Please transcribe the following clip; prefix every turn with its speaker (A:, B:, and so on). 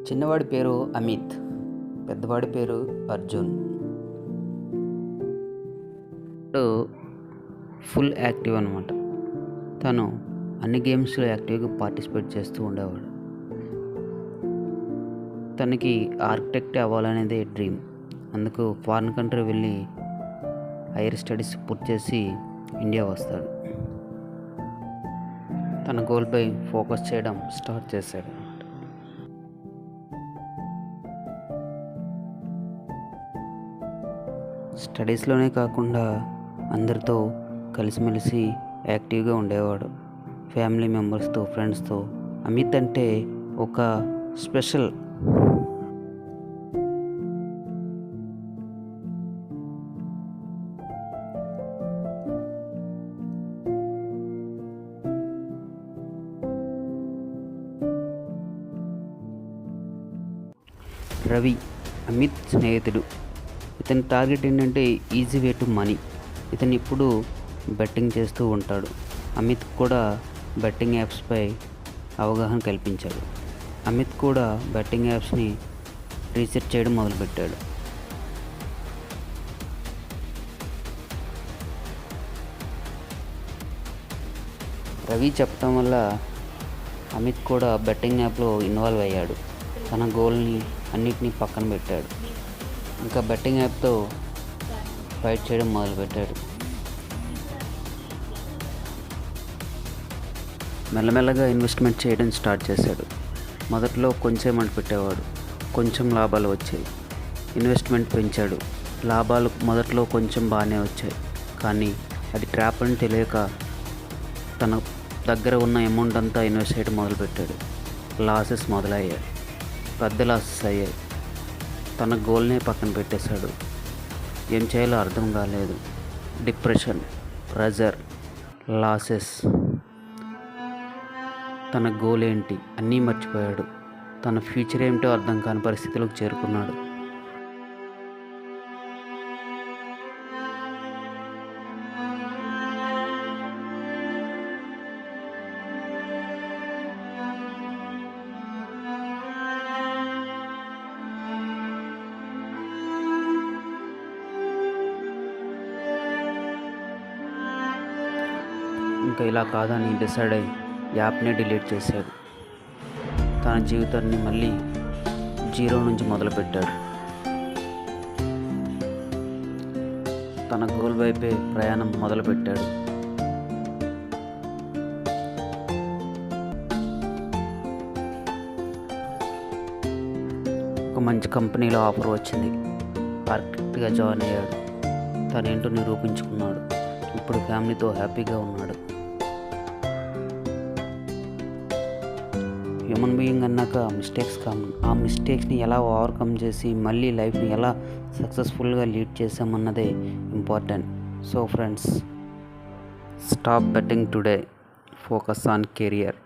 A: చిన్నవాడి పేరు అమిత్, పెద్దవాడి పేరు అర్జున్. ఫుల్ యాక్టివ్ అనమాట. తను అన్ని గేమ్స్లో యాక్టివ్గా పార్టిసిపేట్ చేస్తూ ఉండేవాడు. తనకి ఆర్కిటెక్ట్ అవ్వాలనేదే డ్రీమ్. అందుకు ఫారిన్ కంట్రీ వెళ్ళి హైయర్ స్టడీస్ పూర్తి చేసి ఇండియా వస్తాడు. తన గోల్పై ఫోకస్ చేయడం స్టార్ట్ చేశాడు. స్టడీస్లోనే కాకుండా అందరితో కలిసిమెలిసి యాక్టివ్గా ఉండేవాడు. ఫ్యామిలీ మెంబర్స్తో, ఫ్రెండ్స్తో. అమిత్ అంటే ఒక స్పెషల్. రవి అమిత్ స్నేహితుడు. ఇతని టార్గెట్ ఏంటంటే ఈజీ వే టు మనీ. ఇతను ఇప్పుడు బెట్టింగ్ చేస్తూ ఉంటాడు. అమిత్ కూడా బెట్టింగ్ యాప్స్పై అవగాహన కల్పించాడు. అమిత్ కూడా బెట్టింగ్ యాప్స్ని రీసెర్చ్ చేయడం మొదలుపెట్టాడు. రవి చెప్పడం వల్ల అమిత్ కూడా బెట్టింగ్ యాప్లో ఇన్వాల్వ్ అయ్యాడు. తన గోల్ని అన్నిటినీ పక్కన పెట్టాడు. ఇంకా బెట్టింగ్ యాప్తో ఫైట్ చేయడం మొదలుపెట్టాడు. మెల్లమెల్లగా ఇన్వెస్ట్మెంట్ చేయడం స్టార్ట్ చేశాడు. మొదట్లో కొంచెం అమౌంట్ పెట్టేవాడు, కొంచెం లాభాలు వచ్చాయి. ఇన్వెస్ట్మెంట్ పెంచాడు. లాభాలు మొదట్లో కొంచెం బాగానే వచ్చాయి, కానీ అది ట్రాప్ అని తెలియక తన దగ్గర ఉన్న అమౌంట్ అంతా ఇన్వెస్ట్ చేయడం మొదలుపెట్టాడు. లాసెస్ మొదలయ్యాయి, పెద్ద లాసెస్ అయ్యాయి. తన గోల్నే పక్కన పెట్టేశాడు. ఏం చేయాలో అర్థం కాలేదు. Depression, pressure, losses. తన గోల్ ఏంటి అన్నీ మర్చిపోయాడు. తన ఫ్యూచర్ ఏమిటో అర్థం కాని పరిస్థితిలోకి చేరుకున్నాడు. ఇంకా ఇలా కాదని డిసైడ్ అయ్యి యాప్ని డిలీట్ చేశాడు. తన జీవితాన్ని మళ్ళీ జీరో నుంచి మొదలుపెట్టాడు. తన గోల్ వైపే ప్రయాణం మొదలుపెట్టాడు. ఒక మంచి కంపెనీలో ఆఫర్ వచ్చింది. ఆర్కిటెక్ట్గా జాయిన్ అయ్యాడు. తనేంటో నిరూపించుకున్నాడు. ఇప్పుడు ఫ్యామిలీతో హ్యాపీగా ఉన్నాడు. హ్యూమన్ బీయింగ్ అన్నాక మిస్టేక్స్ కామన్. ఆ మిస్టేక్స్ని ఎలా ఓవర్కమ్ చేసి మళ్ళీ లైఫ్ని ఎలా సక్సెస్ఫుల్గా లీడ్ చేసామన్నదే important. So friends, stop betting today, focus on career.